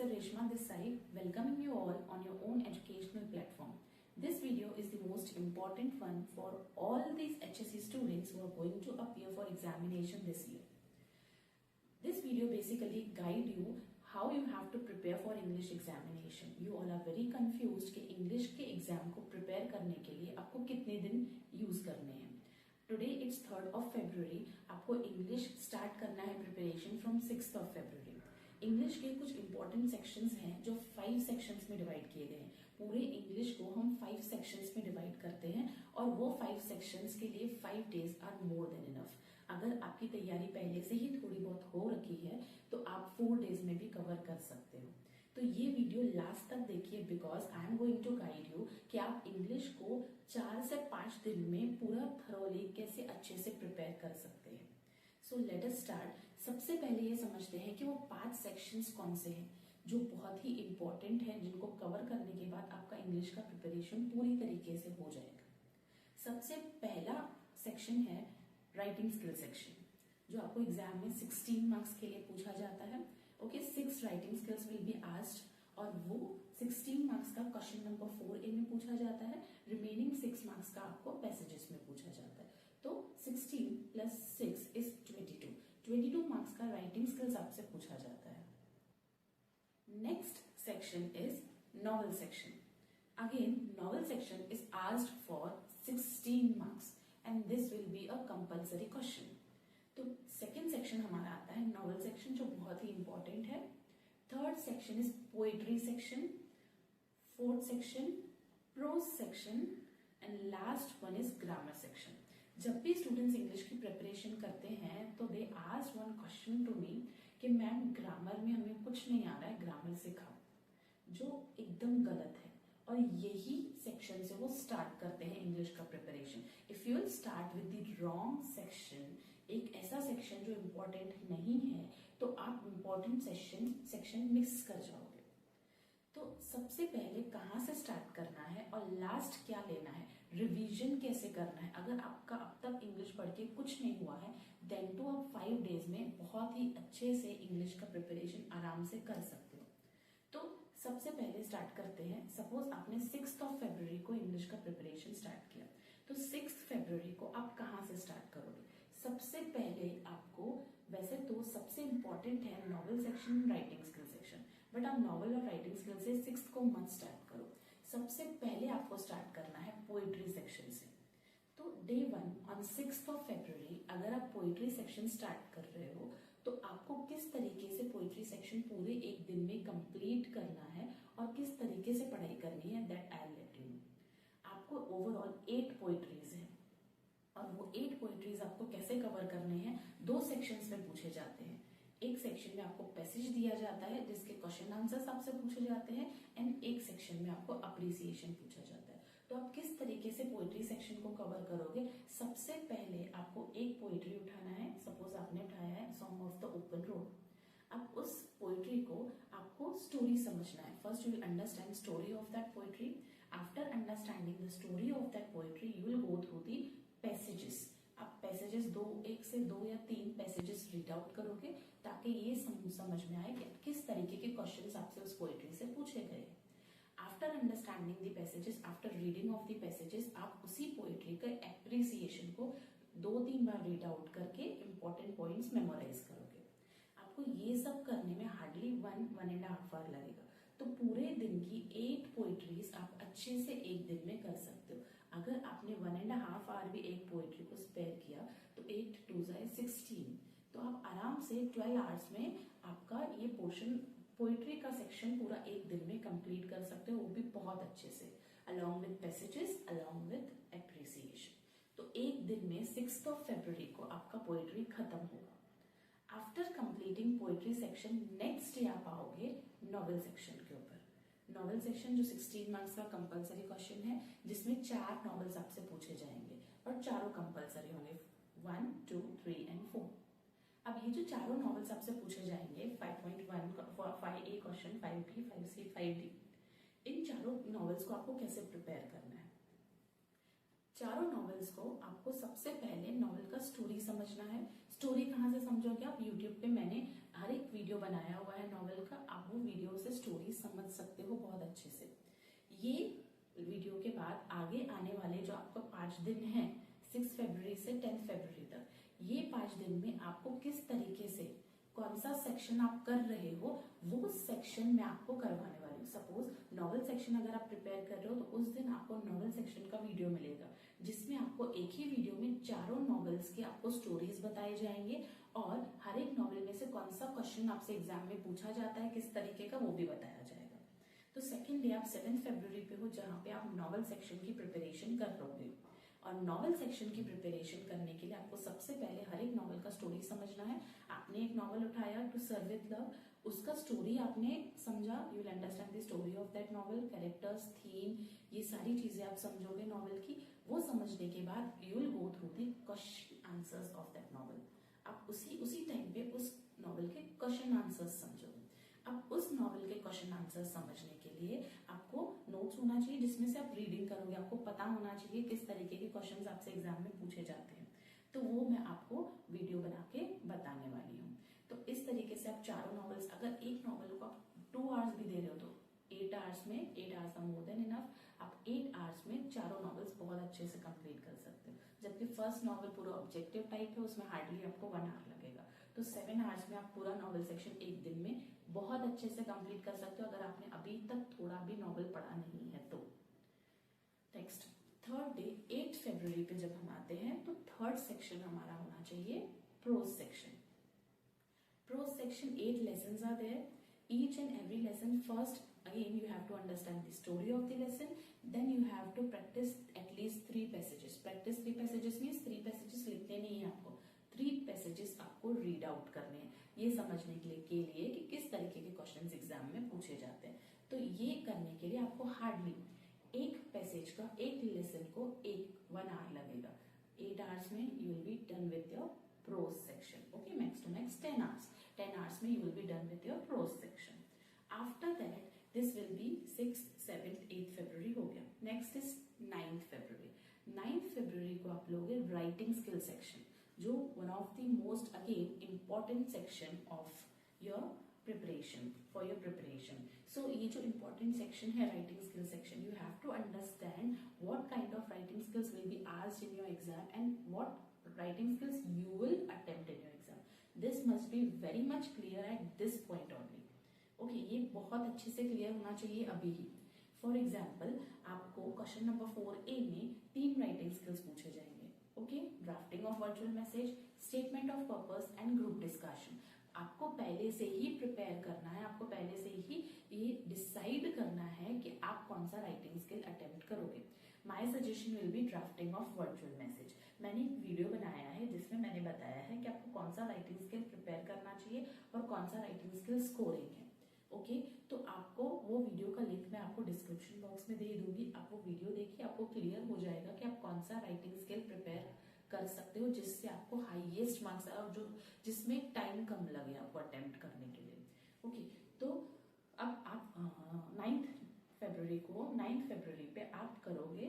Professor Reshma this side, welcoming you all on your own educational platform. This video is the most important one for all these HSC students who are going to appear for examination this year. This video basically guide you how you have to prepare for English examination. You all are very confused कि English के exam को prepare करने के लिए आपको कितने दिन use करने हैं. Today it's 3rd of February. आपको English start करना है preparation from 6th of February. English के कुछ इंपॉर्टेंट सेक्शंस हैं जो 5 सेक्शंस में डिवाइड किए गए हैं. पूरे इंग्लिश को हम 5 सेक्शंस में डिवाइड करते हैं और वो 5 सेक्शंस के लिए 5 days are more than enough. अगर आपकी तैयारी पहले से ही थोड़ी बहुत हो रखी है तो आप 4 days में भी कवर कर सकते हो. तो ये वीडियो लास्ट तक देखिए because I am going to guide you कि आप इंग्लिश को 4 से 5 दिन में पूरा थरोली कैसे अच्छे से प्रिपेयर कर सकते हैं. So let us start. सबसे पहले ये समझते हैं कि वो 5 सेक्शंस कौन से हैं जो बहुत ही इंपॉर्टेंट है, जिनको कवर करने के बाद आपका इंग्लिश का प्रिपरेशन पूरी तरीके से हो जाएगा. सबसे पहला सेक्शन है राइटिंग स्किल सेक्शन, जो आपको एग्जाम में 16 मार्क्स के लिए पूछा जाता है. Okay, 6 writing skills will be asked और वो 16 मार्क्स का क्वेश्चन नंबर 4 इनमें पूछा जाता है. रिमेनिंग 6 मार्क्स का आपको पैसेजेस में पूछा जाता है. तो 16 प्लस 6 इज 22 मार्क्स का राइटिंग स्किल्स आपसे पूछा जाता है. Next section is novel section. Again novel section is asked for 16 marks and this will be a compulsory question. तो सेकेंड सेक्शन हमारा आता है नॉवेल सेक्शन, जो बहुत ही इंपॉर्टेंट है. Third section is poetry section. Fourth section pros section and last one is grammar section. जब भी students English की प्रिपरेशन करते हैं तो they ask one question to me कि मैम ग्रामर में हमें कुछ नहीं आ रहा है, ग्रामर सिखाओ, जो एकदम गलत है. और यही सेक्शन से वो स्टार्ट करते हैं इंग्लिश का preparation. If you will start with the wrong section, एक ऐसा सेक्शन जो इम्पोर्टेंट नहीं है, तो आप इम्पोर्टेंट सेक्शन मिस कर जाओगे. तो सबसे पहले कहाँ से स्टार्ट करना है और लास्ट क्या लेना है, रिवीजन कैसे करना है. अगर आपका अब तक इंग्लिश पढ़ के कुछ नहीं हुआ है देन तो आप 5 days में बहुत ही अच्छे से इंग्लिश का प्रिपरेशन आराम से कर सकते हो. तो सबसे पहले स्टार्ट करते हैं. सपोज आपने 6th of February को इंग्लिश का प्रिपरेशन स्टार्ट किया, तो 6th February को आप कहाँ से स्टार्ट करोगे. सबसे पहले आपको, वैसे तो सबसे इंपॉर्टेंट है novel section, writing skill section, but आप नॉवेल और राइटिंग स्किल से 6th को मत स्टार्ट करो. सबसे पहले आपको स्टार्ट करना है पोएट्री सेक्शन से. तो day 1 on 6th of February अगर आप पोएट्री सेक्शन स्टार्ट कर रहे हो तो आपको किस तरीके से पोएट्री सेक्शन पूरे एक दिन में कंप्लीट करना है और किस तरीके से पढ़ाई करनी है, that I will let you know. आपको ओवरऑल 8 पोएट्रीज हैं और वो 8 पोएट्रीज आपको कैसे कवर करने हैं, 2 सेक्शंस में पूछे जाते हैं. एक सेक्शन में आपको पैसेज दिया जाता है जिसके क्वेश्चन आंसर्स आपसे पूछे जाते हैं एंड एक सेक्शन में आपको अप्रिसिएशन पूछा जाता है. तो आप किस तरीके से पोएट्री सेक्शन को कवर करोगे. सबसे पहले आपको एक पोएट्री उठाना है. सपोज आपने उठाया है song of the open road. अब उस पोएट्री को आपको स्टोरी समझना है. First you will understand story of that poetry. After understanding the story of that poetry you will go through the passages. आप पैसेजेस 1 से 2 या 3 पैसेजेस रीड आउट करोगे ताकि ये समझ में आए कि किस तरीके के क्वेश्चंस आपसे उस पोएट्री से पूछे गए. After understanding the passages, after reading of the passages, आप उसी पोएट्री का एप्रिसिएशन को 2-3 बार रीड आउट करके इंपॉर्टेंट पॉइंट्स मेमोराइज करोगे. आपको ये सब करने में हार्डली 1.5 आवर लगेगा. तो पूरे दिन की 8 पोएट्रीज आप अच्छे से एक दिन में कर सकते हो. अगर आपने 1.5 आवर भी एक पोएट्री को स्पेयर किया तो 8 2 16, तो आप आराम से 12 आवर्स में आपका ये पोर्शन पोएट्री का सेक्शन पूरा एक दिन में कंप्लीट कर सकते हो, वो भी बहुत अच्छे से, along with passages, along with appreciation. तो एक दिन में 6th of February को आपका पोएट्री खत्म होगा. After completing poetry section next day आप आओगे नॉवेल सेक्शन के ऊपर. नॉवेल सेक्शन जो 16 मार्क्स का कंपलसरी क्वेश्चन है, जिसमें 4 नॉवेल्स आपसे पूछे जाएंगे और चारों कंपलसरी होंगे, 1, 2, 3 एंड 4. अब ये जो चारों नॉवेल्स आपसे पूछे जाएंगे 5.1, 5A question, 5B, 5C, 5D, इन चारों नॉवेल्स को आपको कैसे प्रिपेयर करना है. चारों नॉवेल्स को आपको सबसे पहले नॉवेल का स्टोरी समझना है. स्टोरी कहाँ से समझोगे आप, यूट्यूब पे मैंने हर एक वीडियो बनाया हुआ है नॉवेल का, आप वो वीडियो से ये वीडियो के बाद आगे आने वाले जो आपको 5 दिन हैं 6 फरवरी से 10 फरवरी तक, ये 5 दिन में आपको किस तरीके से कौन सा सेक्शन आप कर रहे हो वो सेक्शन मैं आपको करवाने वाली हूँ। सपोज नॉवेल सेक्शन अगर आप प्रिपेयर कर रहे हो तो उस दिन आपको नॉवेल सेक्शन का वीडियो मिलेगा, जिसमें आपको एक ही वीडियो में चारों नॉवेल्स की आपको स्टोरीज बताए जाएंगे और हर एक नॉवेल में से कौन सा क्वेश्चन आपसे एग्जाम में पूछा जाता है किस तरीके का वो भी बताया जाएगा। तो सेकेंड डे आप 7 फरवरी पे हो जहाँ पे आप नॉवेल सेक्शन की प्रिपरेशन कर रहे हो। और नॉवेल सेक्शन की प्रिपरेशन करने के लिए आपको सबसे पहले हर एक नॉवेल का स्टोरी समझना है। आपने एक नॉवेल उठाया टू सर्व विद लव, उसका स्टोरी आपने समझा, you will understand the story of that novel, characters, theme, ये सारी चीजें आप समझोगे नॉवेल की। वो समझने के बाद you will go through the question answers of that novel. आप उसी टाइम पे उस नॉवेल के क्वेश्चन आंसर्स समझोगे। अब उस नॉवेल के क्वेश्चन आंसर समझने के लिए आपको नोट्स होना चाहिए जिसमें से आप रीडिंग करोगे, आपको पता होना चाहिए किस तरीके के क्वेश्चंस आपसे एग्जाम में पूछे जाते हैं। तो वो मैं आपको वीडियो बना के बताने वाली हूँ। तो इस तरीके से आप चारों नॉवेल्स, अगर एक नॉवेल को आप 2 आवर्स भी दे रहे हो तो 8 आवर्स में 8 आवर्स का मोर देन इनफ, आप 8 आवर्स में चारों नॉवेल्स बहुत अच्छे से कंप्लीट कर सकते हो। जबकि फर्स्ट नॉवेल पूरा ऑब्जेक्टिव टाइप है, उसमें हार्डली आपको 1 आवर लगेगा। तो 7 आवर्स में आप पूरा नॉवेल सेक्शन एक दिन में बहुत अच्छे से कंप्लीट कर सकते हो अगर आपने अभी तक थोड़ा भी नॉवेल पढ़ा नहीं है तो। नेक्स्ट थर्ड डे 8 फरवरी पे जब हम आते हैं तो थर्ड सेक्शन हमारा होना चाहिए pros section. Pros section 8 lessons are there. Each and every lesson, first again you have to understand the story of the lesson, then you have to practice at least 3 passages. Practice 3 passages means 3 passages लिखने नहीं है आपको, 3 passages आपको read out करने हैं ये समझने के लिए कि किस तरीके के क्वेश्चंस एग्जाम में पूछे जाते हैं। तो ये करने के लिए आपको हार्डली एक पैसेज का, एक लेसन को 1 आवर लगेगा। 8 आवर्स में you will be done with your prose section. Okay, max to max 10 hours. 10 hours में you will be done with your prose section. After that, this will be 6th, 7th, 8th February हो गया। Next is 9th February. 9th February को आप लोगे writing skill section, जो one of the most again important section of your preparation, for your preparation. So ये जो important section है writing skill section, you have to understand what kind of writing skills will be asked in your exam and what writing skills you will attempt in your exam. This must be very much clear at this point only. Okay, ये बहुत अच्छे से clear होना चाहिए अभी ही। For example आपको question number 4A में 3 writing skills पूछे जाएंगे। Okay, drafting of virtual message, statement of purpose and group discussion. आपको पहले से ही प्रिपेयर करना है, आपको पहले से ही ये डिसाइड करना है कि आप कौन सा राइटिंग स्किल अटेम्प्ट करोगे। My suggestion will be drafting of virtual message. मैंने एक वीडियो बनाया है जिसमें मैंने बताया है कि आपको कौन सा राइटिंग स्किल प्रिपेयर करना चाहिए और कौन सा राइटिंग स्किल स्कोरिंग है। ओके, तो आपको वो वीडियो का लिंक मैं आपको डिस्क्रिप्शन बॉक्स में दे दूंगी। आप वो वीडियो देखिए, आपको क्लियर हो जाएगा कि आप कौन सा राइटिंग स्किल प्रिपेयर कर सकते हो जिससे आपको हाईएस्ट मार्क्स और जो जिसमें टाइम कम लगे आपको अटेम्प्ट करने के लिए। ओके, तो अब आप 9th फरवरी पे आप करोगे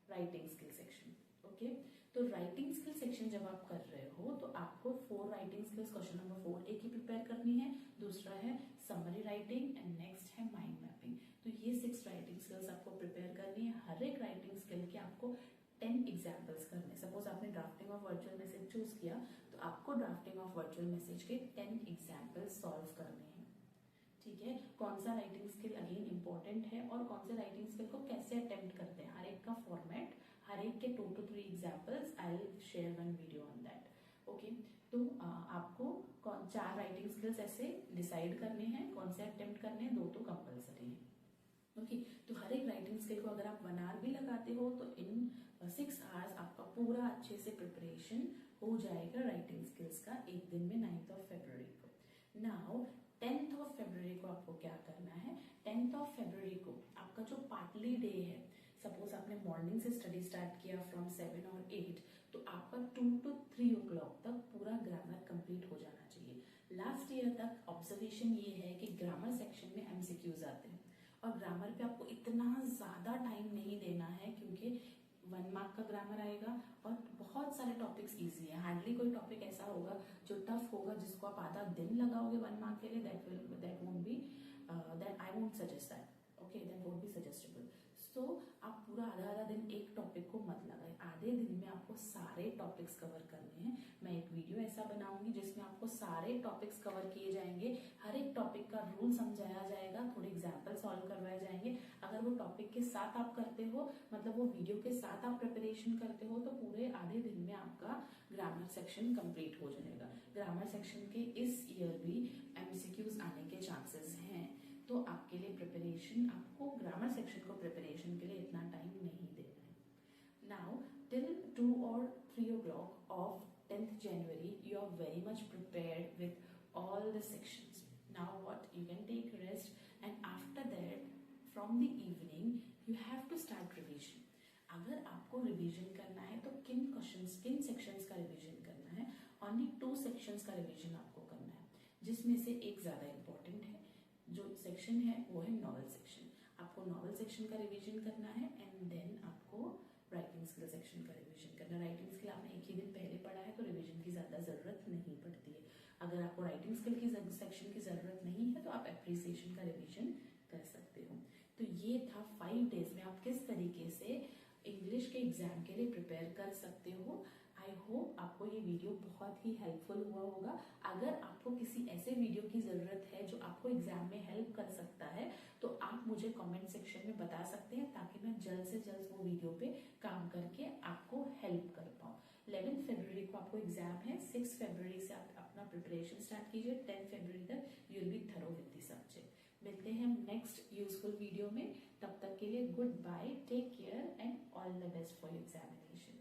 राइटिंग स्किल सेक्शन। ओके, तो राइटिंग स्किल सेक्शन जब आप कर रहे हो तो आपको 4 writing skills question number 4A की प्रिपेयर करनी है, दूसरा है समरी राइटिंग एंड नेक्स्ट है माइंड मैपिंग। तो ये 6 राइटिंग स्किल्स आपको प्रिपेयर करनी है। हर एक राइटिंग स्किल के आपको 10 एग्जाम्पल्स करने। सपोज आपने drafting of virtual message choose किया तो आपको ड्राफ्टिंग ऑफ वर्चुअल मैसेज के 10 एग्जाम्पल्स सॉल्व करने हैं। ठीक है, कौन सा राइटिंग स्किल अगेन इंपॉर्टेंट है और कौन से राइटिंग स्किल को कैसे अटेम्प्ट करते हैं, हर एक का फॉर्मेट, हर एक के 2 to 3 examples, I will share one video on that. Okay, तो आपको 4 राइटिंग स्किल्स ऐसे डिसाइड करने हैं, कौन से अटेम्प्ट करने हैं, 2 तो कंपल्सरी है। ओके, तो हर एक राइटिंग स्किल को अगर आप 1 आवर भी लगाते हो तो इन 6 आवर्स आपका पूरा अच्छे से प्रिपरेशन हो जाएगा राइटिंग स्किल्स का एक दिन में 9th फरवरी को। नाउ 10th फरवरी को आपको क्या करना है। 10th फरवरी को आपका जो पार्टली डे है, सपोज आपने मॉर्निंग से स्टडी स्टार्ट किया फ्रॉम 7 और 8, तो आपका 2 to 3 o'clock तक पूरा ग्रामर कंप्लीट हो जाना चाहिए। लास्ट ईयर तक ऑब्जर्वेशन ये है कि ग्रामर सेक्शन में MCQs आते हैं और ग्रामर पे आपको इतना ज्यादा टाइम नहीं देना है क्योंकि 1 मार्क का ग्रामर आएगा और बहुत सारे टॉपिक्स इजी है। हार्डली कोई टॉपिक ऐसा होगा जो टफ होगा जिसको आप आधा दिन लगाओगे 1 मार्क के लिए। That won't be that I won't suggest that. Okay, that won't be suggestable. So आप पूरा आधा आधा दिन एक टॉपिक को मत लगाए, आधे दिन में आपको सारे टॉपिक्स कवर करने हैं। मैं एक वीडियो ऐसा बनाऊंगी जिसमें आपको सारे टॉपिक्स कवर किए जाएंगे, हर एक टॉपिक का रूल समझाया जाएगा, थोड़े एग्जाम्पल सॉल्व करवाए जाएंगे। अगर वो टॉपिक के साथ आप करते हो, मतलब वो वीडियो के साथ आप प्रिपरेशन करते हो, तो पूरे आधे दिन में आपका ग्रामर सेक्शन कंप्लीट हो जाएगा। ग्रामर सेक्शन के इस ईयर भी एमसीक्यूज आने के चांसेस हैं, तो आपके लिए प्रिपरेशन, आपको ग्रामर सेक्शन को प्रिपरेशन के लिए इतना टाइम नहीं देना है। Now till 2 or 3 o'clock of 10th January you are very much prepared with all the sections. Now what, you can take rest, and after that from the evening you have to start revision. अगर आपको revision करना है तो किन questions, किन sections का revision करना है? ओनली 2 सेक्शंस का रिवीजन आपको करना है, जिसमें से एक ज्यादा इंपॉर्टेंट है। जो सेक्शन है वो है नॉवेल सेक्शन। आपको नॉवेल सेक्शन का रिवीजन करना है, एंड देन आपको राइटिंग स्किल सेक्शन का रिवीजन करना है। राइटिंग स्किल आपने एक ही दिन पहले पढ़ा है तो रिवीजन की ज्यादा जरूरत नहीं पड़ती है। अगर आपको राइटिंग स्किल की सेक्शन की जरूरत नहीं है तो आप एप्रिसिएशन का रिवीजन कर सकते हो। तो ये था 5 डेज में आप किस तरीके से इंग्लिश के एग्जाम के लिए प्रिपेयर कर सकते हो। आई होप आपको ये वीडियो बहुत ही हेल्पफुल हुआ होगा। अगर आपको किसी ऐसे वीडियो की जरूरत है जो आपको एग्जाम में हेल्प कर सकता है तो आप मुझे कमेंट सेक्शन में बता सकते हैं, ताकि मैं जल्द से जल्द वो वीडियो पे काम करके आपको हेल्प कर पाऊँ। 11 फरवरी को आपको एग्जाम है, 6 फरवरी से आप अपना प्रिपरेशन स्टार्ट कीजिए, 10 फरवरी तक you will B thorough with the subject. मिलते हैं हम नेक्स्ट यूजफुल वीडियो में, तब तक के लिए goodbye, take care and all the best for your examination.